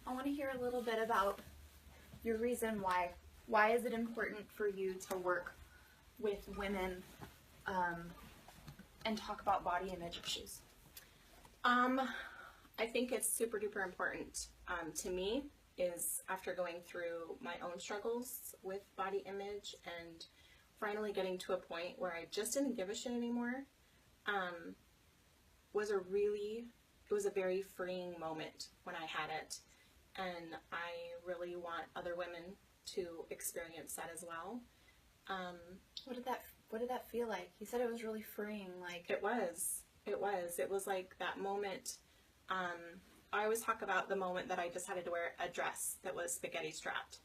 I want to hear a little bit about your reason why. Why is it important for you to work with women and talk about body image issues? I think it's super duper important to me is after going through my own struggles with body image and finally getting to a point where I just didn't give a shit anymore, it was a very freeing moment when I had it. And I really want other women to experience that as well. What did that feel like? You said it was really freeing. Like It was like that moment. I always talk about the moment that I decided to wear a dress that was spaghetti strapped,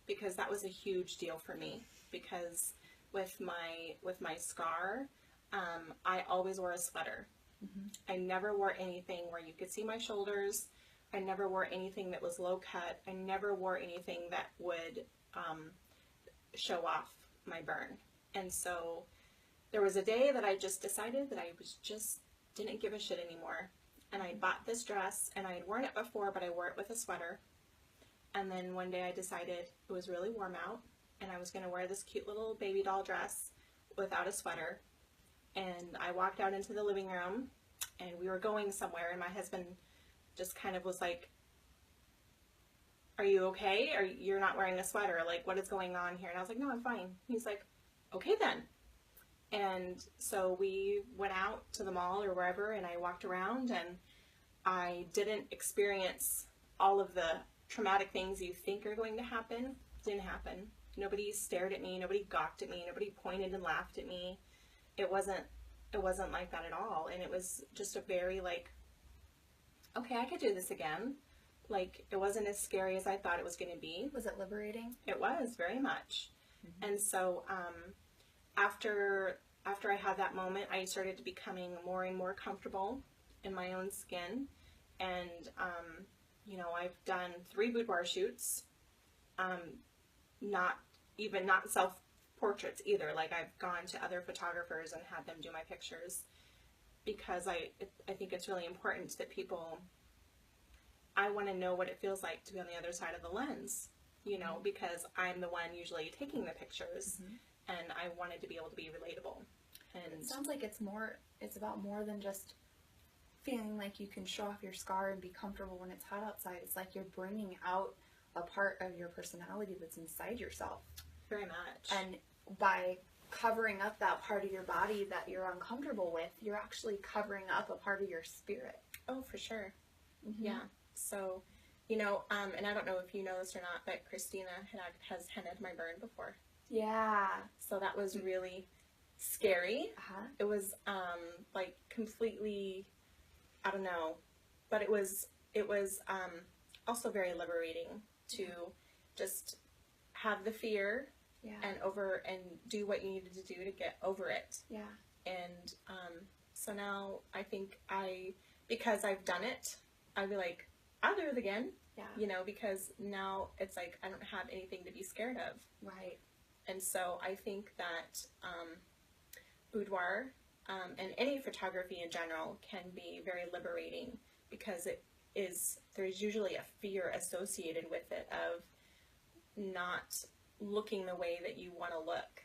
because that was a huge deal for me. Because with my scar, I always wore a sweater. Mm-hmm. I never wore anything where you could see my shoulders. I never wore anything that was low cut. I never wore anything that would show off my burn. And so there was a day that I just decided that I didn't give a shit anymore. And I bought this dress, and I had worn it before, but I wore it with a sweater. And then one day I decided it was really warm out, and I was going to wear this cute little baby doll dress without a sweater. And I walked out into the living room, and we were going somewhere, and my husband just kind of was like, "Are you okay? You're not wearing a sweater. Like, what is going on here?" And I was like, "No, I'm fine." He's like, "Okay then." And so we went out to the mall or wherever, and I walked around, and I didn't experience all of the traumatic things you think are going to happen. Didn't happen. Nobody stared at me. Nobody gawked at me. Nobody pointed and laughed at me. It wasn't like that at all. And it was just a very like, okay, I could do this again. Like, it wasn't as scary as I thought it was going to be. Was it liberating? It was, very much. Mm-hmm. And so after I had that moment, I started becoming more and more comfortable in my own skin. And, I've done 3 boudoir shoots, not self-portraits either. Like, I've gone to other photographers and had them do my pictures, because I think it's really important that I want to know what it feels like to be on the other side of the lens, because I'm the one usually taking the pictures. Mm-hmm. And I wanted to be able to be relatable. And it sounds like it's about more than just feeling like you can show off your scar and be comfortable when it's hot outside. It's like you're bringing out a part of your personality that's inside yourself. Very much. And by covering up that part of your body that you're uncomfortable with, you're actually covering up a part of your spirit. Oh, for sure. Mm-hmm. Yeah. So, and I don't know if you know this or not, but Christina has hennaed my burn before. Yeah. So that was really scary. Uh-huh. It was like completely, I don't know, but it was also very liberating to just have the fear. Yeah. and do what you needed to do to get over it. Yeah. And so now I think because I've done it, I'd be like, I'll do it again. Yeah. Because now it's like I don't have anything to be scared of. Right. And so I think that boudoir and any photography in general can be very liberating, because there's usually a fear associated with it of not looking the way that you want to look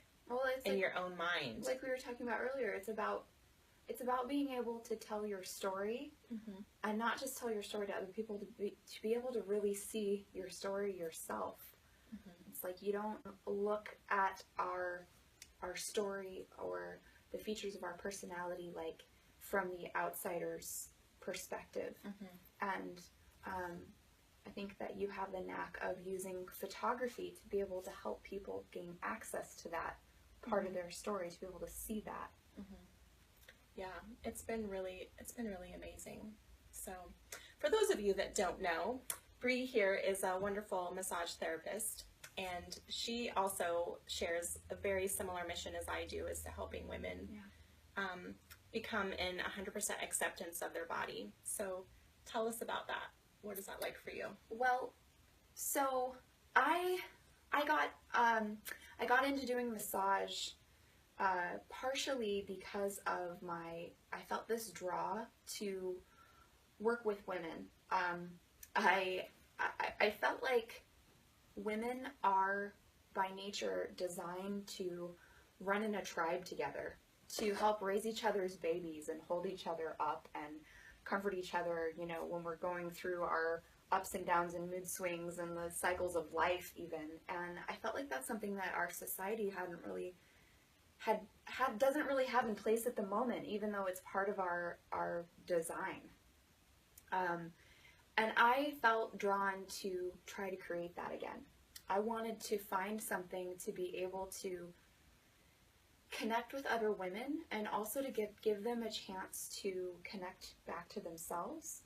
in your own mind. Like we were talking about earlier, it's about being able to tell your story, mm-hmm. and not just tell your story to other people, to be able to really see your story yourself. Mm-hmm. It's like you don't look at our story or the features of our personality like from the outsider's perspective. Mm-hmm. And I think that you have the knack of using photography to be able to help people gain access to that part mm-hmm. of their story, to be able to see that. Mm-hmm. Yeah, it's been really amazing. So, for those of you that don't know, Bree here is a wonderful massage therapist, and she also shares a very similar mission as I do, as to helping women become in 100% acceptance of their body. So, tell us about that. What is that like for you? Well, so I got into doing massage partially because of I felt this draw to work with women. I I felt like women are by nature designed to run in a tribe together, to help raise each other's babies and hold each other up and comfort each other, you know, when we're going through our ups and downs and mood swings and the cycles of life even. And I felt like that's something that our society hadn't really doesn't really have in place at the moment, even though it's part of our design. And I felt drawn to try to create that again. I wanted to find something to be able to connect with other women and also to give them a chance to connect back to themselves.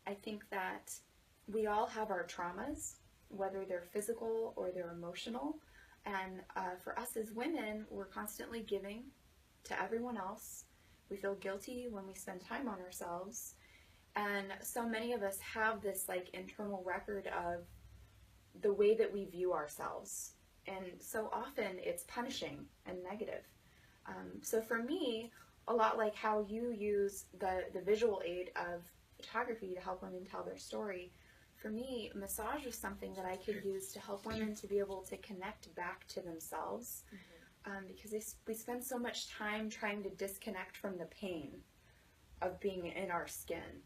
I think that we all have our traumas, whether they're physical or they're emotional. And for us as women, we're constantly giving to everyone else. We feel guilty when we spend time on ourselves. And so many of us have this like internal record of the way that we view ourselves. And so often it's punishing and negative. So for me, a lot like how you use the visual aid of photography to help women tell their story, for me, massage was something that I could use to help women to be able to connect back to themselves. Because we spend so much time trying to disconnect from the pain of being in our skin.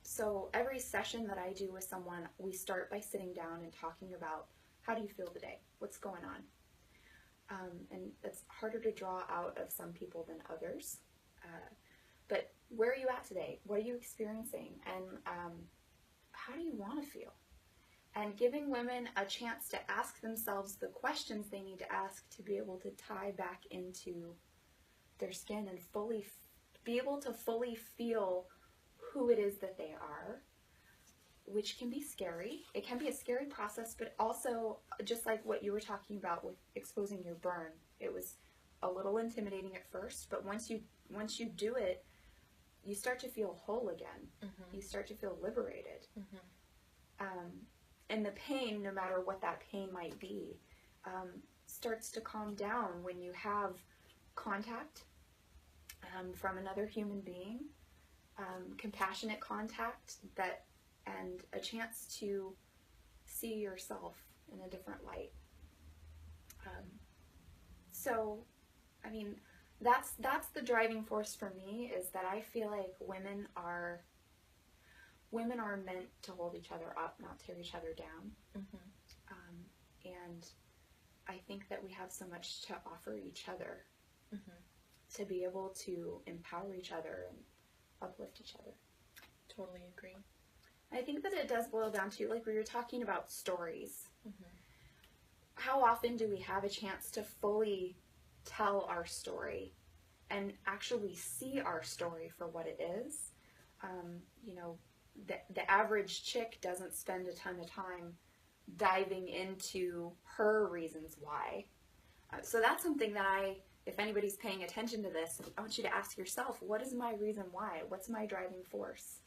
So every session that I do with someone, we start by sitting down and talking about, how do you feel today? What's going on? And it's harder to draw out of some people than others. But where are you at today? What are you experiencing? And how do you want to feel? And giving women a chance to ask themselves the questions they need to ask to be able to tie back into their skin and be able to fully feel who it is that they are, which can be scary. It can be a scary process, but also just like what you were talking about with exposing your burn, it was a little intimidating at first, but once you do it, you start to feel whole again. You start to feel liberated. And the pain, no matter what that pain might be, starts to calm down when you have contact from another human being, compassionate contact, and a chance to see yourself in a different light. So, I mean, that's the driving force for me, is that I feel like women are meant to hold each other up, not tear each other down. And I think that we have so much to offer each other, to be able to empower each other and uplift each other. Totally agree. I think that it does boil down to, like we were talking about, stories. How often do we have a chance to fully tell our story and actually see our story for what it is? You know, the average chick doesn't spend a ton of time diving into her reasons why. So that's something that if anybody's paying attention to this, I want you to ask yourself, what is my reason why? What's my driving force?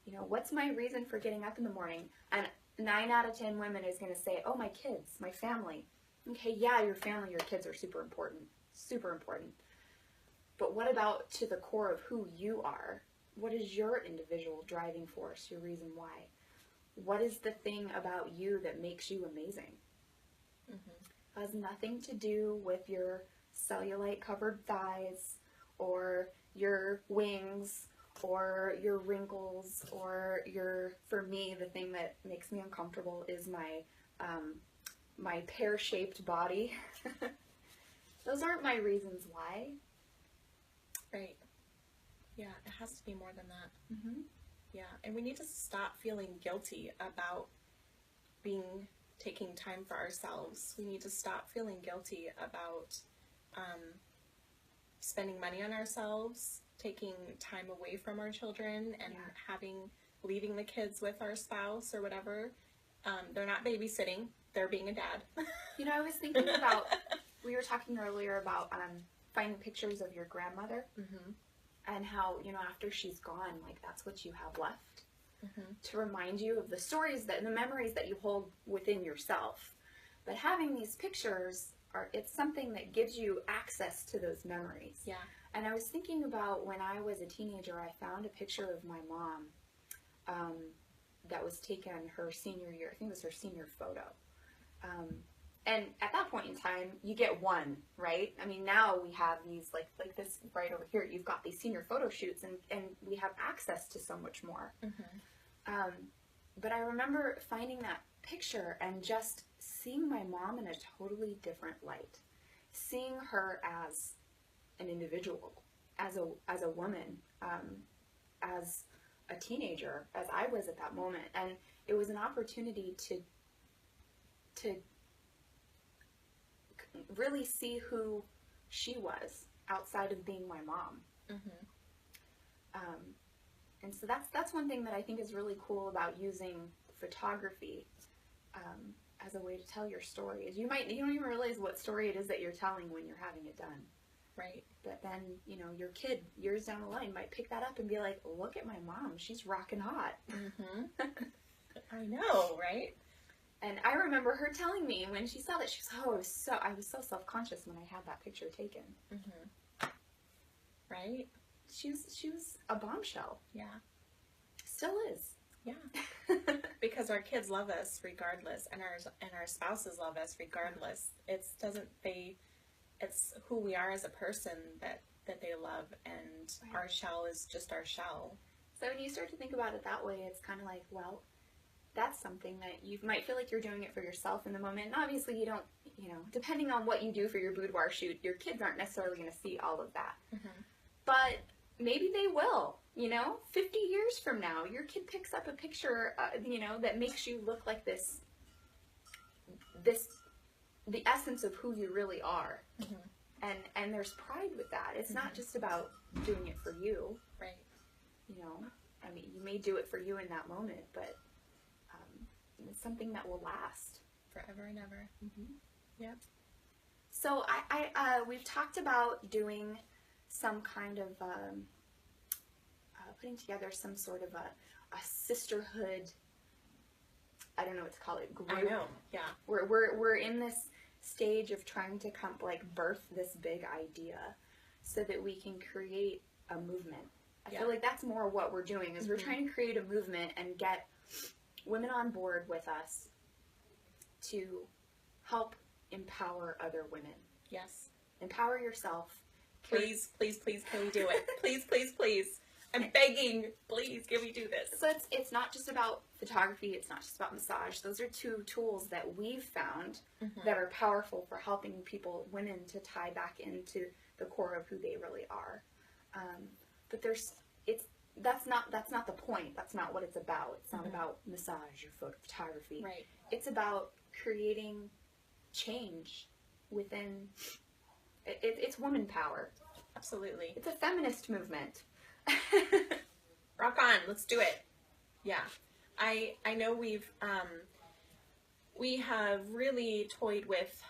You know, what's my reason for getting up in the morning? And 9 out of 10 women is going to say, oh, my kids, my family. Okay, yeah, your family, your kids are super important. Super important. But what about to the core of who you are? What is your individual driving force, your reason why? What is the thing about you that makes you amazing? It has nothing to do with your cellulite-covered thighs or your wings or your wrinkles or for me, the thing that makes me uncomfortable is my pear-shaped body. Those aren't my reasons why. Right. Yeah, it has to be more than that. Yeah, and we need to stop feeling guilty about taking time for ourselves. We need to stop feeling guilty about spending money on ourselves, taking time away from our children, and leaving the kids with our spouse or whatever. They're not babysitting, they're being a dad. You know, I was thinking about, we were talking earlier about finding pictures of your grandmother, and how, you know, after she's gone, like, that's what you have left to remind you of the stories and the memories that you hold within yourself. But having these pictures, it's something that gives you access to those memories. Yeah. And I was thinking about when I was a teenager, I found a picture of my mom that was taken her senior year. I think it was her senior photo. And at that point in time, you get one, right? I mean, now we have these, like this right over here, you've got these senior photo shoots, and we have access to so much more. Mm-hmm. But I remember finding that picture and just seeing my mom in a totally different light. Seeing her as an individual, as a woman, as a teenager, as I was at that moment. And it was an opportunity to really see who she was outside of being my mom. Mm-hmm. And so that's one thing that I think is really cool about using photography as a way to tell your story. Is you don't even realize what story it is that you're telling when you're having it done. Right. But then, your kid years down the line might pick that up and be like, look at my mom, she's rockin' hot. Mm-hmm. I know, right? And I remember her telling me when she saw that, she was, I was so self-conscious when I had that picture taken. Mm-hmm. Right? She was a bombshell. Yeah. Still is. Yeah. Because our kids love us regardless, and our spouses love us regardless. It's who we are as a person that they love, and right. Our shell is just our shell. So when you start to think about it that way, it's kind of like, well, that's something that you might feel like you're doing it for yourself in the moment. And obviously you don't, depending on what you do for your boudoir shoot, your kids aren't necessarily going to see all of that. Mm-hmm. But maybe they will, 50 years from now, your kid picks up a picture, that makes you look like this, the essence of who you really are. Mm-hmm. And there's pride with that. It's Mm-hmm. not just about doing it for you. Right. I mean, you may do it for you in that moment, but it's something that will last. Forever and ever. Mm-hmm. Yep. So we've talked about doing some kind of putting together some sort of a sisterhood. I don't know what to call it. Group. I know. Yeah. We're in this stage of trying to birth this big idea, so that we can create a movement. I feel like that's more what we're doing. Is we're trying to create a movement and get women on board with us to help empower other women. Yes. Empower yourself. Please, please, please, can we do it? Please, please, please. I'm begging. Please, can we do this? So it's not just about photography. It's not just about massage. Those are two tools that we've found that are powerful for helping women to tie back into the core of who they really are. But that's not the point. That's not what it's about. It's not about massage or photography. Right. It's about creating change within. It's woman power. Absolutely. It's a feminist movement. Rock on. Let's do it. Yeah. I know we have really toyed with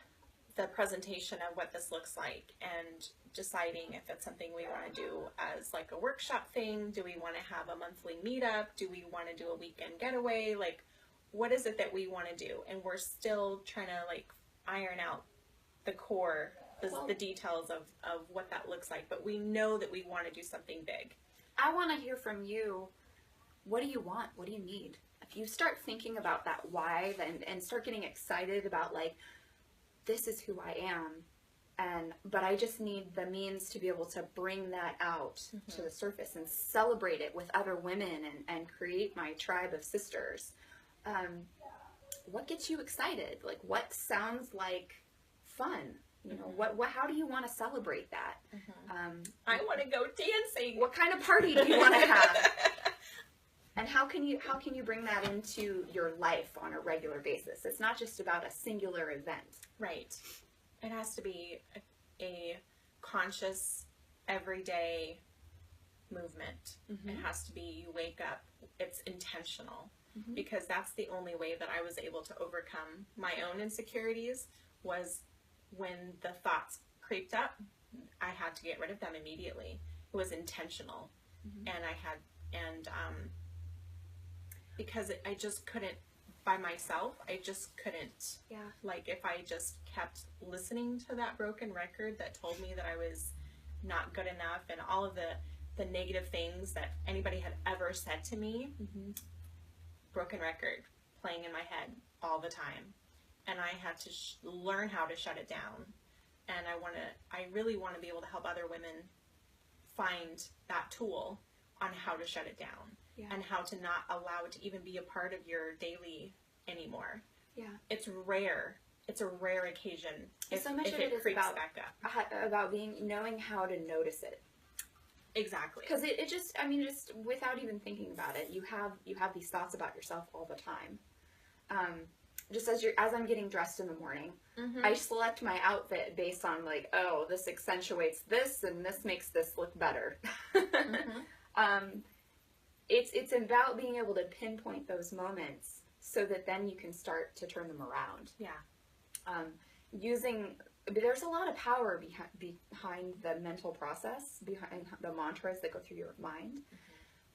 the presentation of what this looks like and deciding if it's something we want to do as like a workshop thing. Do we want to have a monthly meetup? Do we want to do a weekend getaway? Like, what is it that we want to do? And we're still trying to iron out the core, the details of what that looks like. But we know that we want to do something big. I want to hear from you. What do you want? What do you need? If you start thinking about that why and start getting excited about this is who I am, but I just need the means to be able to bring that out to the surface and celebrate it with other women and create my tribe of sisters. What gets you excited? What sounds like fun? How do you want to celebrate that? I want to go dancing. What kind of party do you want to have? And how can you bring that into your life on a regular basis? It's not just about a singular event. Right. It has to be a conscious, everyday movement. It has to be you wake up. It's intentional. Because that's the only way that I was able to overcome my own insecurities was when the thoughts creeped up, I had to get rid of them immediately. It was intentional. Because I just couldn't, by myself, I just couldn't. Yeah. If I just kept listening to that broken record that told me that I was not good enough and all of the negative things that anybody had ever said to me, broken record playing in my head all the time. And I had to learn how to shut it down. And I really want to be able to help other women find that tool on how to shut it down, and how to not allow it to even be a part of your daily anymore. Yeah. It's rare. It's a rare occasion if, so much if of it is creeps about, back up. About knowing how to notice it. Exactly. Because it just, I mean, just without even thinking about it, you have these thoughts about yourself all the time. Just as I'm getting dressed in the morning, I select my outfit based on like, oh, this accentuates this and this makes this look better. It's about being able to pinpoint those moments so that then you can start to turn them around. Yeah. There's a lot of power behind the mental process, behind the mantras that go through your mind.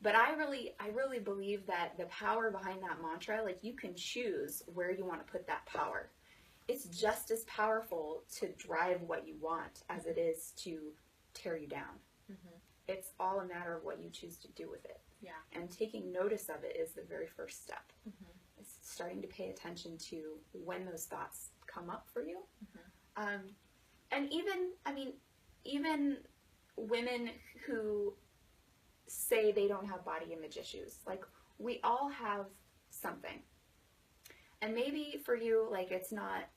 But I really believe that the power behind that mantra, like you can choose where you want to put that power. It's just as powerful to drive what you want as it is to tear you down. It's all a matter of what you choose to do with it. Yeah. And taking notice of it is the very first step. It's starting to pay attention to when those thoughts come up for you. And even women who say they don't have body image issues, like we all have something. And maybe for you, like it's not,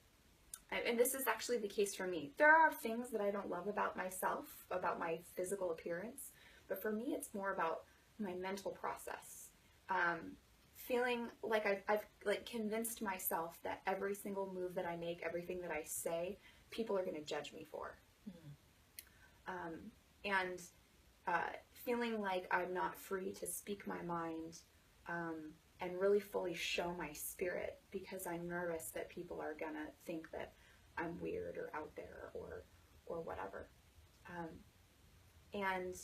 and this is actually the case for me. There are things that I don't love about myself, about my physical appearance, but for me it's more about my mental process. Feeling like I've like convinced myself that every single move that I make, everything that I say, people are going to judge me for. And feeling like I'm not free to speak my mind and really fully show my spirit because I'm nervous that people are going to think that I'm weird or out there or whatever. And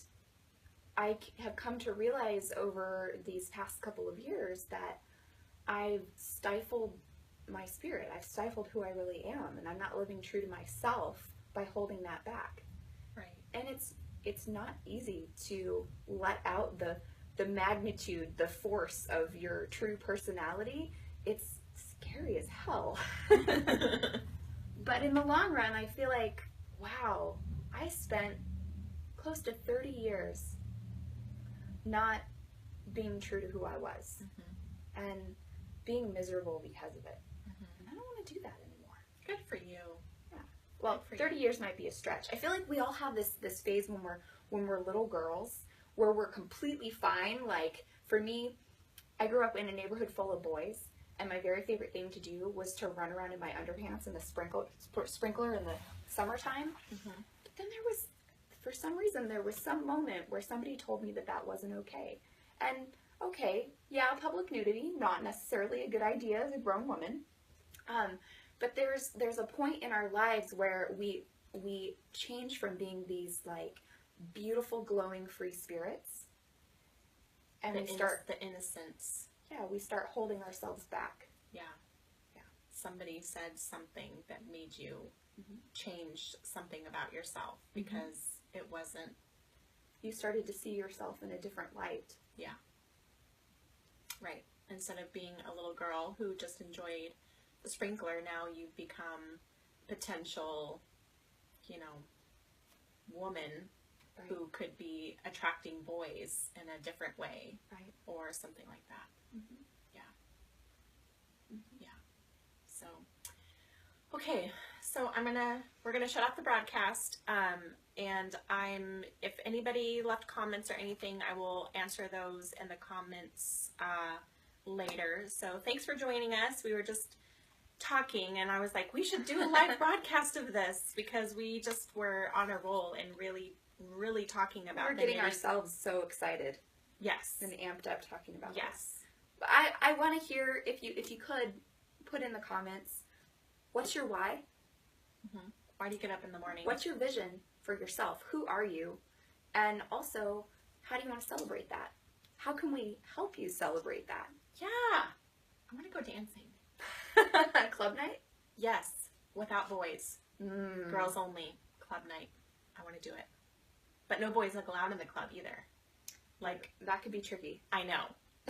I have come to realize over these past couple of years that I've stifled my spirit. I've stifled who I really am, and I'm not living true to myself by holding that back. Right. And it's not easy to let out the magnitude, the force of your true personality. It's scary as hell. But in the long run, I feel like, wow, I spent close to 30 years not being true to who I was and being miserable because of it. And I don't want to do that anymore. Good for you. Yeah. Well, 30 years might be a stretch. I feel like we all have this phase when we're little girls where we're completely fine. Like for me, I grew up in a neighborhood full of boys, and my very favorite thing to do was to run around in my underpants in the sprinkler in the summertime. But then for some reason, there was some moment where somebody told me that wasn't okay. And okay, yeah, public nudity, not necessarily a good idea as a grown woman. But there's a point in our lives where we change from being these like beautiful, glowing, free spirits, and we start the innocence. Yeah, we start holding ourselves back. Yeah. Somebody said something that made you change something about yourself because it wasn't. You started to see yourself in a different light. Yeah. Right. Instead of being a little girl who just enjoyed the sprinkler, now you've become potential, woman who could be attracting boys in a different way, right? Or something like that. Yeah. So, okay. So we're gonna shut off the broadcast. And if anybody left comments or anything, I will answer those in the comments later. So thanks for joining us. We were just talking, and I was like, we should do a live broadcast of this because we just were on a roll and really talking about. We're getting ourselves so excited. Yes. And amped up talking about this. Yes. But I want to hear if you could put in the comments, what's your why? Why do you get up in the morning? What's your vision for yourself? Who are you? And also, how do you want to celebrate that? How can we help you celebrate that? Yeah. I want to go dancing. Club night? Yes. Without boys. Girls only. Club night. I want to do it. But no boys look allowed in the club either. Like, that could be tricky. I know.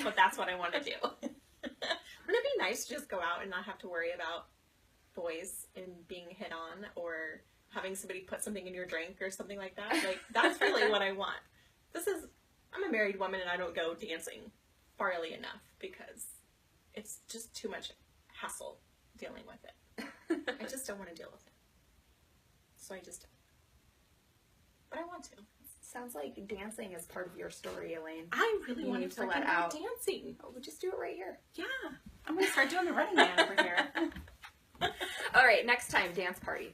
But that's what I want to do. Wouldn't it be nice to just go out and not have to worry about boys and being hit on or having somebody put something in your drink or something like that? Like, that's really what I want. I'm a married woman and I don't go dancing farly enough because it's just too much hassle dealing with it. I just don't want to deal with it. So I just don't. But I want to. Sounds like dancing is part of your story, Elaine. I really want need to let out dancing. Oh, we'll just do it right here. Yeah. I'm going to start doing the Running Man over here. All right, next time, dance party.